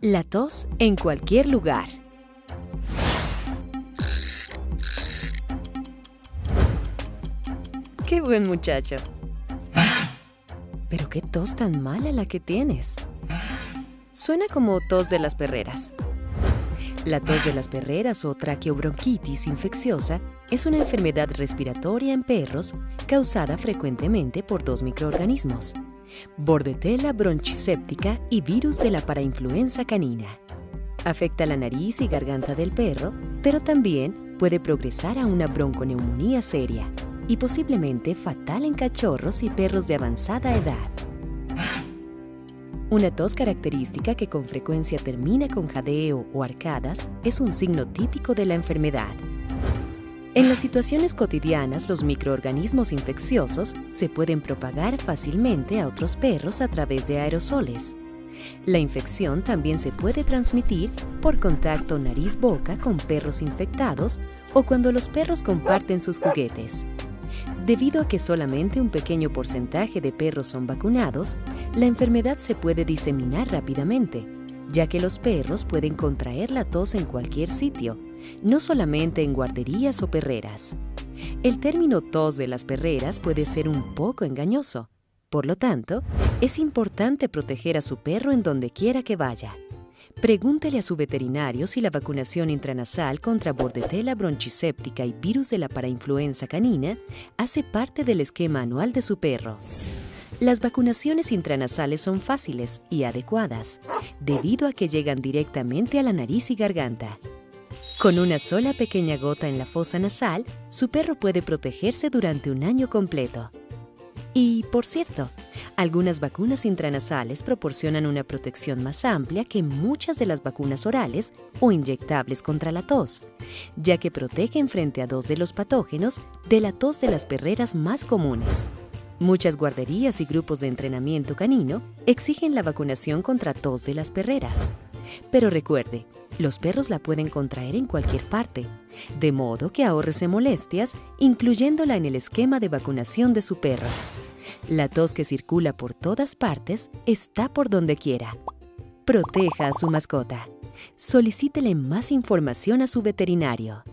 La tos en cualquier lugar. ¡Qué buen muchacho! Pero qué tos tan mala la que tienes. Suena como tos de las perreras. La tos de las perreras o traqueobronquitis infecciosa es una enfermedad respiratoria en perros causada frecuentemente por dos microorganismos: Bordetella bronchiseptica y virus de la parainfluenza canina. Afecta la nariz y garganta del perro, pero también puede progresar a una bronconeumonía seria y posiblemente fatal en cachorros y perros de avanzada edad. Una tos característica que con frecuencia termina con jadeo o arcadas es un signo típico de la enfermedad. En las situaciones cotidianas, los microorganismos infecciosos se pueden propagar fácilmente a otros perros a través de aerosoles. La infección también se puede transmitir por contacto nariz-boca con perros infectados o cuando los perros comparten sus juguetes. Debido a que solamente un pequeño porcentaje de perros son vacunados, la enfermedad se puede diseminar rápidamente, ya que los perros pueden contraer la tos en cualquier sitio, no solamente en guarderías o perreras. El término tos de las perreras puede ser un poco engañoso. Por lo tanto, es importante proteger a su perro en donde quiera que vaya. Pregúntele a su veterinario si la vacunación intranasal contra Bordetella bronchiséptica y virus de la parainfluenza canina hace parte del esquema anual de su perro. Las vacunaciones intranasales son fáciles y adecuadas, debido a que llegan directamente a la nariz y garganta. Con una sola pequeña gota en la fosa nasal, su perro puede protegerse durante un año completo. Y, por cierto, algunas vacunas intranasales proporcionan una protección más amplia que muchas de las vacunas orales o inyectables contra la tos, ya que protegen frente a dos de los patógenos de la tos de las perreras más comunes. Muchas guarderías y grupos de entrenamiento canino exigen la vacunación contra tos de las perreras. Pero recuerde, los perros la pueden contraer en cualquier parte, de modo que ahórrese molestias, incluyéndola en el esquema de vacunación de su perro. La tos que circula por todas partes está por donde quiera. Proteja a su mascota. Solicítele más información a su veterinario.